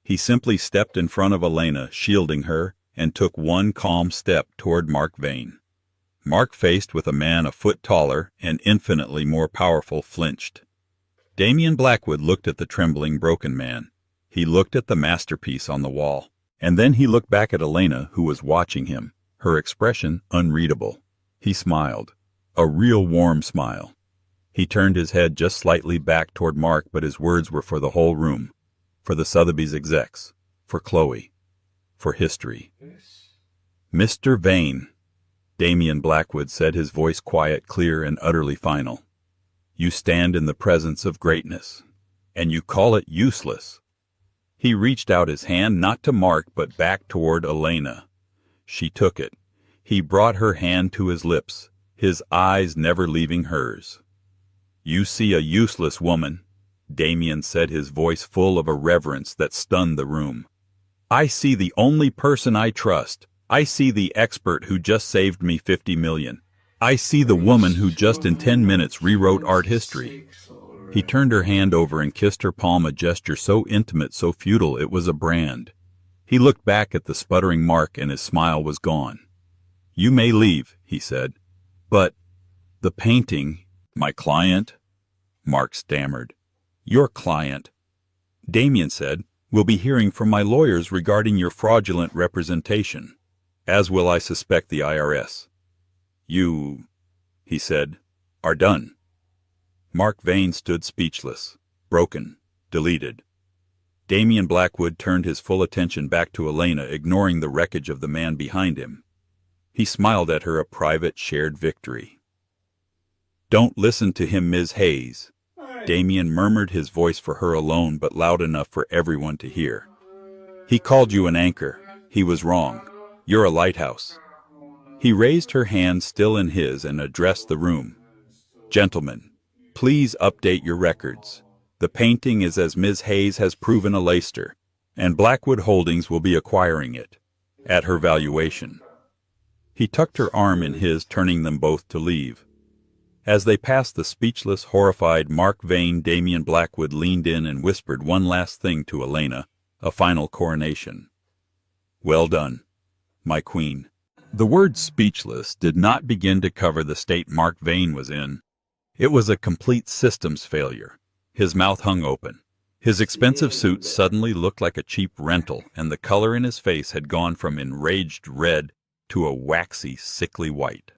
He simply stepped in front of Elena, shielding her, and took one calm step toward Mark Vane. Mark, faced with a man a foot taller and infinitely more powerful, flinched. Damian Blackwood looked at the trembling, broken man. He looked at the masterpiece on the wall. And then he looked back at Elena, who was watching him, her expression unreadable. He smiled. A real warm smile. He turned his head just slightly back toward Mark, but his words were for the whole room. For the Sotheby's execs. For Chloe. For history. Mr. Vane, Damian Blackwood said, his voice quiet, clear, and utterly final. You stand in the presence of greatness, and you call it useless. He reached out his hand, not to Mark, but back toward Elena. She took it. He brought her hand to his lips, his eyes never leaving hers. You see a useless woman, Damian said, his voice full of a reverence that stunned the room. I see the only person I trust. I see the expert who just saved me $50 million. I see the woman who just in 10 minutes rewrote art history. He turned her hand over and kissed her palm, a gesture so intimate, so futile, it was a brand. He looked back at the sputtering Mark, and his smile was gone. You may leave, he said. But the painting, my client? Mark stammered. Your client, Damian said, will be hearing from my lawyers regarding your fraudulent representation, as will, I suspect, the IRS. You, he said, are done. Mark Vane stood speechless, broken, deleted. Damian Blackwood turned his full attention back to Elena, ignoring the wreckage of the man behind him. He smiled at her, a private, shared victory. Don't listen to him, Ms. Hayes. Damian murmured, his voice for her alone, but loud enough for everyone to hear. He called you an anchor. He was wrong. You're a lighthouse. He raised her hand still in his and addressed the room. Gentlemen, please update your records. The painting is as Ms. Hayes has proven a Leicester, and Blackwood Holdings will be acquiring it, at her valuation. He tucked her arm in his, turning them both to leave. As they passed the speechless, horrified Mark Vane, Damian Blackwood leaned in and whispered one last thing to Elena, a final coronation. Well done, my queen. The word speechless did not begin to cover the state Mark Vane was in. It was a complete systems failure. His mouth hung open. His expensive suit suddenly looked like a cheap rental, and the color in his face had gone from enraged red to a waxy, sickly white.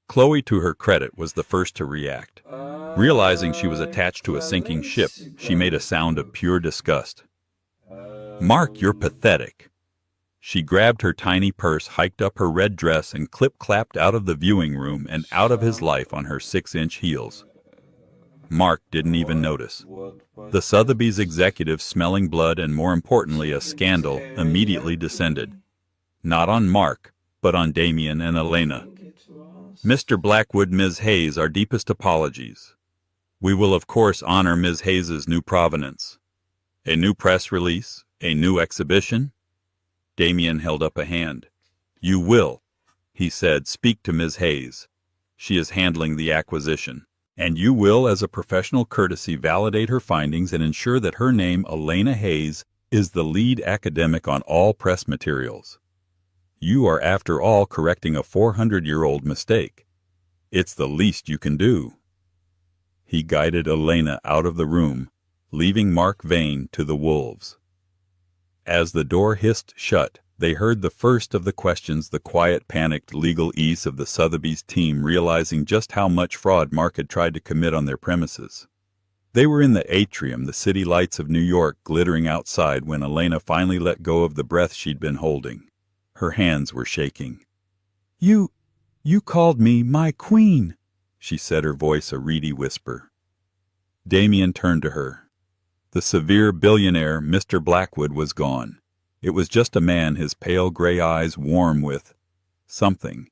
Chloe, to her credit, was the first to react. Realizing she was attached to a sinking ship, she made a sound of pure disgust. Mark, you're pathetic. She grabbed her tiny purse, hiked up her red dress, and clip-clapped out of the viewing room and out of his life on her 6-inch heels. Mark didn't even notice. The Sotheby's executive, smelling blood and, more importantly, a scandal, immediately descended. Not on Mark, but on Damian and Elena. Mr. Blackwood, Ms. Hayes, our deepest apologies. We will, of course, honor Ms. Hayes's new provenance. A new press release? A new exhibition? Damian held up a hand. You will, he said, speak to Ms. Hayes. She is handling the acquisition. And you will, as a professional courtesy, validate her findings and ensure that her name, Elena Hayes, is the lead academic on all press materials. You are, after all, correcting a 400-year-old mistake. It's the least you can do. He guided Elena out of the room, leaving Mark Vane to the wolves. As the door hissed shut, they heard the first of the questions, the quiet, panicked legalese of the Sotheby's team, realizing just how much fraud Mark had tried to commit on their premises. They were in the atrium, the city lights of New York glittering outside, when Elena finally let go of the breath she'd been holding. Her hands were shaking. You called me my queen, she said, her voice a reedy whisper. Damian turned to her. The severe billionaire, Mr. Blackwood, was gone. It was just a man, his pale gray eyes warm with something.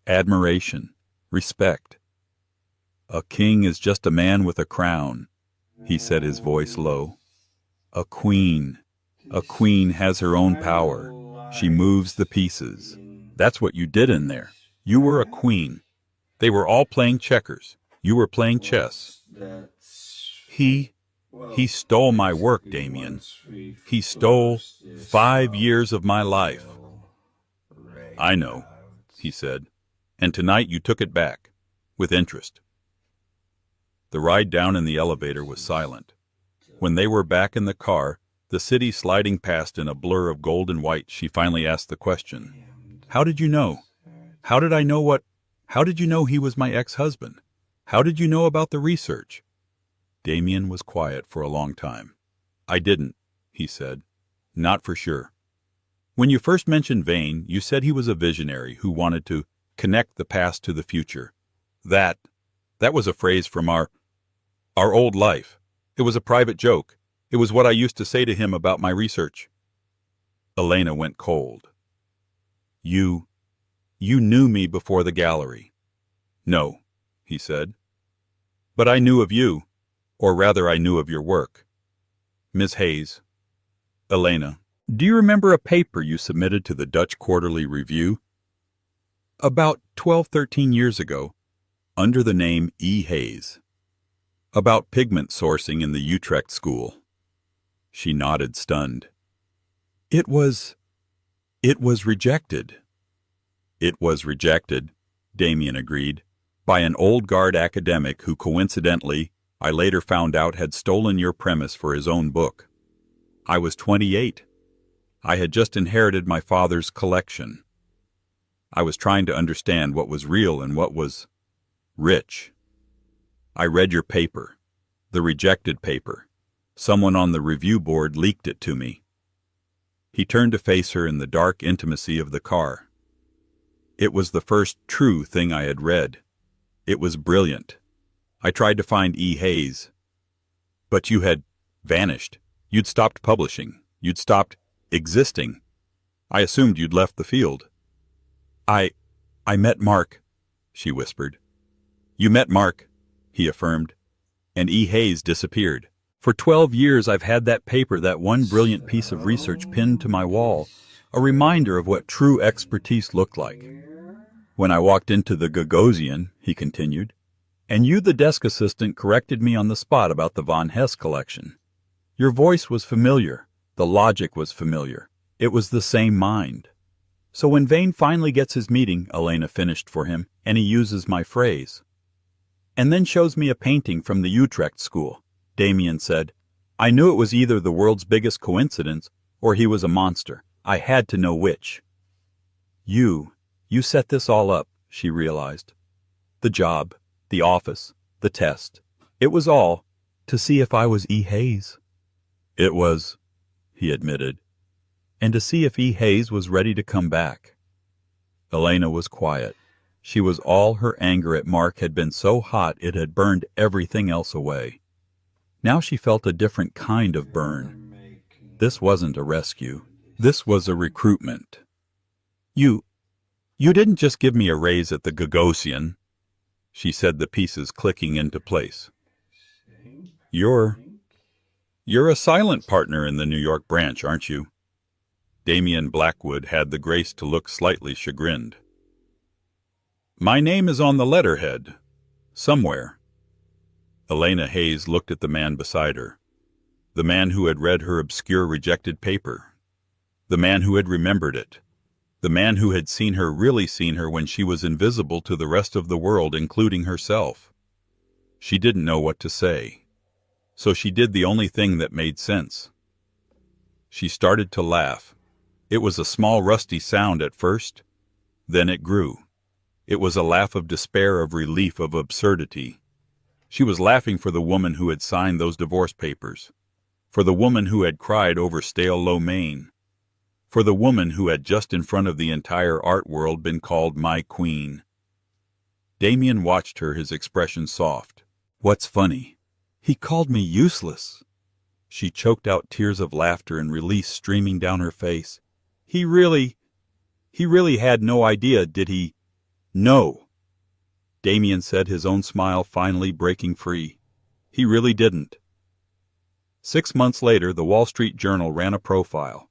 Admiration. Respect. A king is just a man with a crown, he said, his voice low. A queen. A queen has her own power. She moves the pieces. That's what you did in there. You were a queen. They were all playing checkers. You were playing chess. He stole my work, Damien. He stole 5 years of my life. I know, he said, and tonight you took it back, with interest. The ride down in the elevator was silent. When they were back in the car, the city sliding past in a blur of gold and white, she finally asked the question, "How did you know? How did I know what? How did you know he was my ex-husband? How did you know about the research?" Damien was quiet for a long time. "I didn't," he said. "Not for sure. When you first mentioned Vane, you said he was a visionary who wanted to connect the past to the future. That was a phrase from our old life. It was a private joke. It was what I used to say to him about my research." Elena went cold. You knew me before the gallery." "No," he said. "But I knew of you, or rather I knew of your work. Miss Hayes." "Elena, do you remember a paper you submitted to the Dutch Quarterly Review? About 12-13 years ago, under the name E. Hayes. About pigment sourcing in the Utrecht school." She nodded, stunned. It was rejected." "It was rejected," Damien agreed, "by an old guard academic who coincidentally, I later found out, had stolen your premise for his own book. I was 28. I had just inherited my father's collection. I was trying to understand what was real and what was rich. I read your paper, the rejected paper. Someone on the review board leaked it to me." He turned to face her in the dark intimacy of the car. "It was the first true thing I had read. It was brilliant. I tried to find E. Hayes. But you had vanished. You'd stopped publishing. You'd stopped existing. I assumed you'd left the field." I met Mark," she whispered. "You met Mark," he affirmed, "and E. Hayes disappeared. For 12 years I've had that paper, that one brilliant piece of research, pinned to my wall, a reminder of what true expertise looked like. When I walked into the Gagosian," he continued, "and you, the desk assistant, corrected me on the spot about the Von Hess collection. Your voice was familiar. The logic was familiar. It was the same mind. So when Vane finally gets his meeting," Elena finished for him, "and he uses my phrase, and then shows me a painting from the Utrecht school," Damien said, "I knew it was either the world's biggest coincidence or he was a monster. I had to know which." You set this all up," she realized. "The job, the office, the test. It was all to see if I was E. Hayes." "It was," he admitted, "and to see if E. Hayes was ready to come back." Elena was quiet. She was all her anger at Mark had been so hot it had burned everything else away. Now she felt a different kind of burn. This wasn't a rescue. This was a recruitment. You didn't just give me a raise at the Gagosian," she said, the pieces clicking into place. You're a silent partner in the New York branch, aren't you?" Damien Blackwood had the grace to look slightly chagrined. "My name is on the letterhead. Somewhere." Elena Hayes looked at the man beside her. The man who had read her obscure rejected paper. The man who had remembered it. The man who had really seen her when she was invisible to the rest of the world, including herself. She didn't know what to say. So she did the only thing that made sense. She started to laugh. It was a small rusty sound at first. Then it grew. It was a laugh of despair, of relief, of absurdity. She was laughing for the woman who had signed those divorce papers. For the woman who had cried over stale lo mein. For the woman who had just in front of the entire art world been called my queen. Damien watched her, his expression soft. "What's funny? He called me useless." She choked out tears of laughter and release streaming down her face. He really had no idea, did he?" "No," Damien said, his own smile finally breaking free. "He really didn't." 6 months later, the Wall Street Journal ran a profile.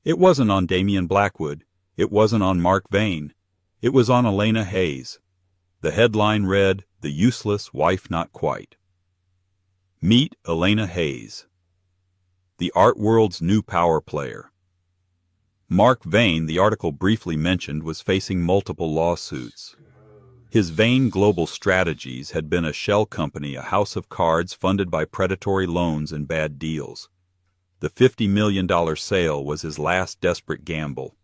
It wasn't on Damian Blackwood. It wasn't on Mark Vane. It was on Elena Hayes. The headline read, "The Useless Wife Not Quite." Meet Elena Hayes, the art world's new power player. Mark Vane, the article briefly mentioned, was facing multiple lawsuits. His Vane Global Strategies had been a shell company, a house of cards funded by predatory loans and bad deals. The $50 million sale was his last desperate gamble.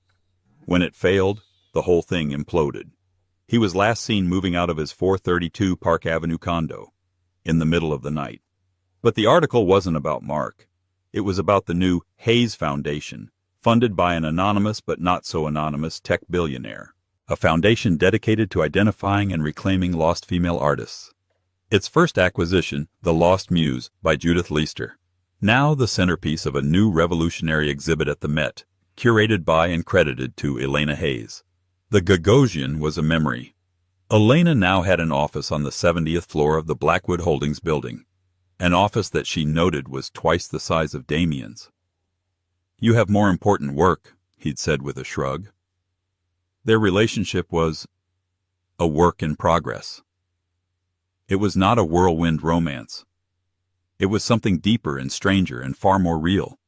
When it failed, the whole thing imploded. He was last seen moving out of his 432 Park Avenue condo in the middle of the night. But the article wasn't about Mark. It was about the new Hayes Foundation, funded by an anonymous but not so anonymous tech billionaire, a foundation dedicated to identifying and reclaiming lost female artists. Its first acquisition, The Lost Muse, by Judith Leister, now the centerpiece of a new revolutionary exhibit at the Met, curated by and credited to Elena Hayes. The Gagosian was a memory. Elena now had an office on the 70th floor of the Blackwood Holdings building, an office that she noted was twice the size of Damian's. "You have more important work," he'd said with a shrug. Their relationship was a work in progress. It was not a whirlwind romance. It was something deeper and stranger and far more real.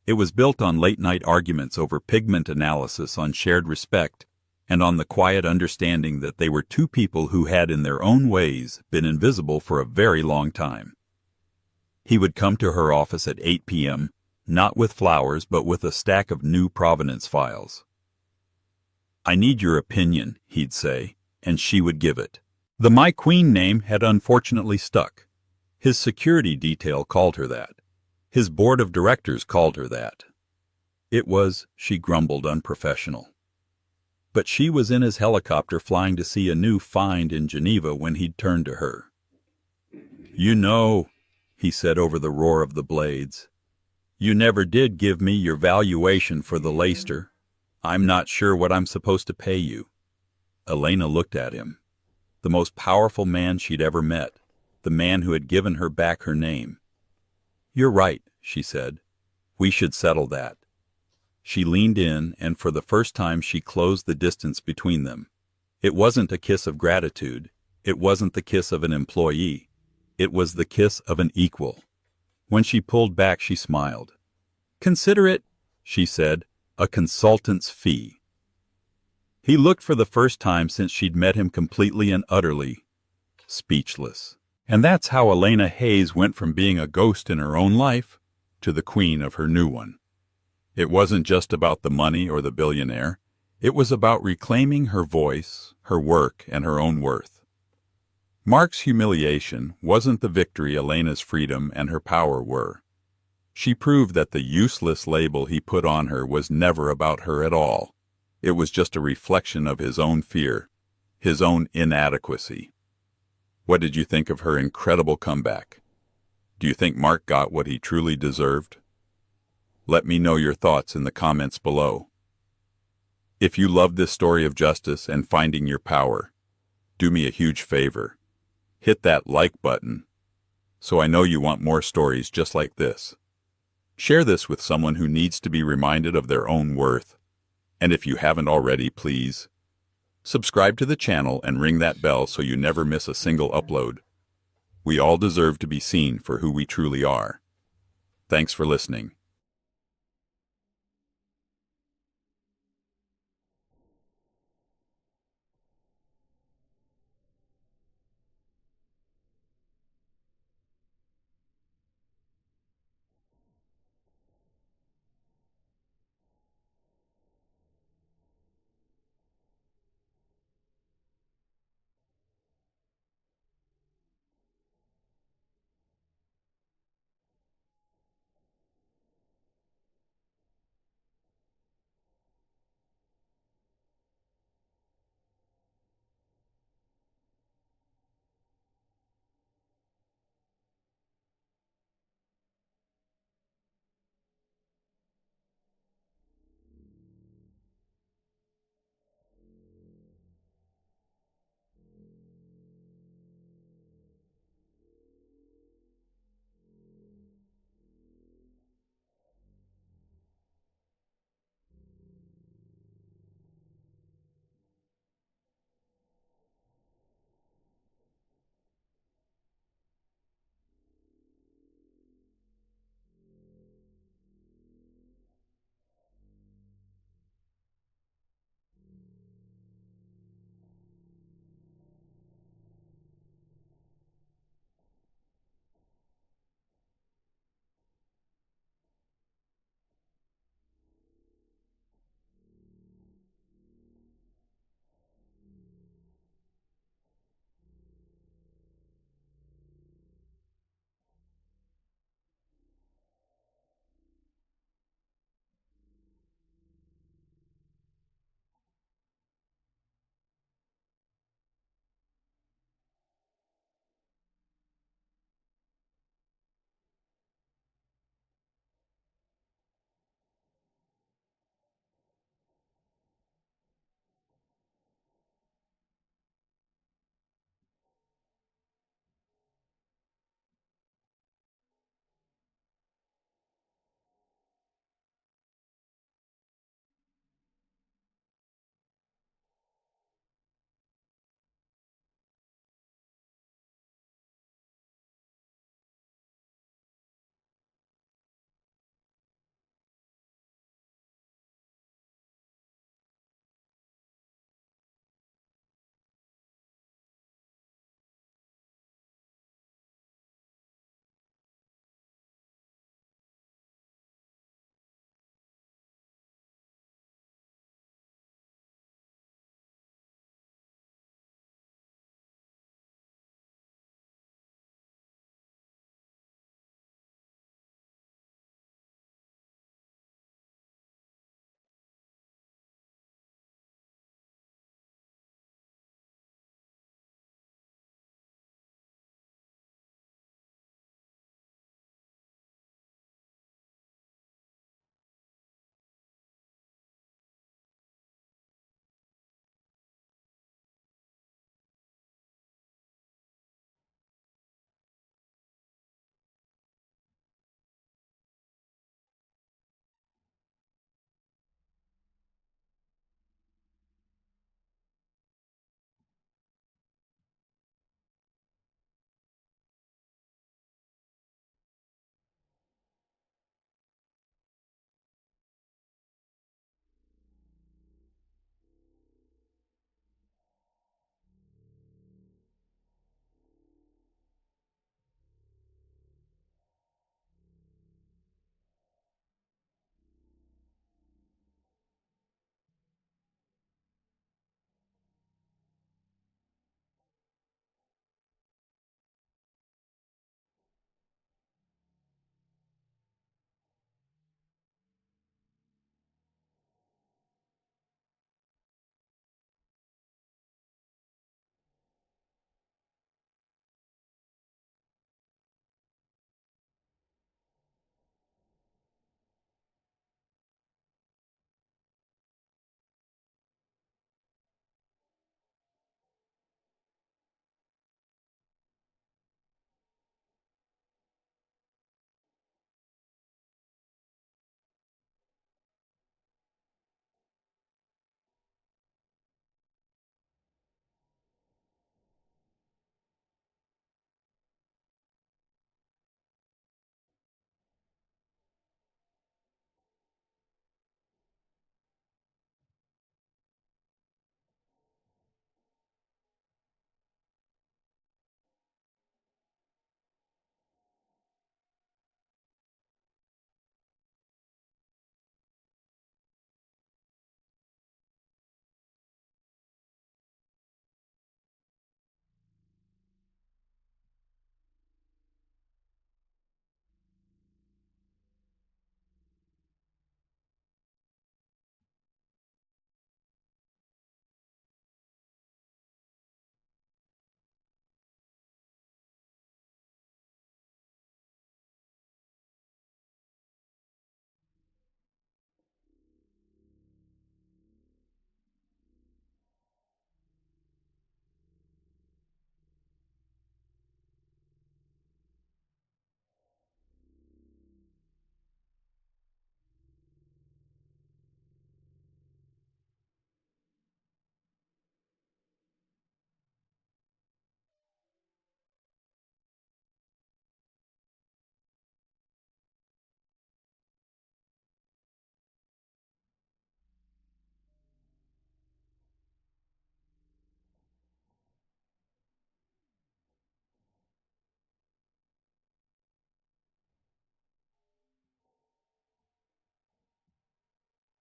It was built on late-night arguments over pigment analysis, on shared respect, and on the quiet understanding that they were two people who had, in their own ways, been invisible for a very long time. He would come to her office at 8 p.m., not with flowers, but with a stack of new provenance files. "I need your opinion," he'd say, and she would give it. The My Queen name had unfortunately stuck. His security detail called her that. His board of directors called her that. It was, she grumbled, unprofessional. But she was in his helicopter flying to see a new find in Geneva when he'd turned to her. "You know," he said over the roar of the blades, "you never did give me your valuation for the Leister. I'm not sure what I'm supposed to pay you." Elena looked at him. The most powerful man she'd ever met, the man who had given her back her name. "You're right," she said. "We should settle that." She leaned in, and for the first time she closed the distance between them. It wasn't a kiss of gratitude. It wasn't the kiss of an employee. It was the kiss of an equal. When she pulled back, she smiled. "Consider it," she said, "a consultant's fee." He looked for the first time since she'd met him completely and utterly speechless. And that's how Elena Hayes went from being a ghost in her own life to the queen of her new one. It wasn't just about the money or the billionaire. It was about reclaiming her voice, her work, and her own worth. Mark's humiliation wasn't the victory Elena's freedom and her power were. She proved that the useless label he put on her was never about her at all. It was just a reflection of his own fear, his own inadequacy. What did you think of her incredible comeback? Do you think Mark got what he truly deserved? Let me know your thoughts in the comments below. If you love this story of justice and finding your power, do me a huge favor. Hit that like button so I know you want more stories just like this. Share this with someone who needs to be reminded of their own worth. And if you haven't already, please subscribe to the channel and ring that bell so you never miss a single upload. We all deserve to be seen for who we truly are. Thanks for listening.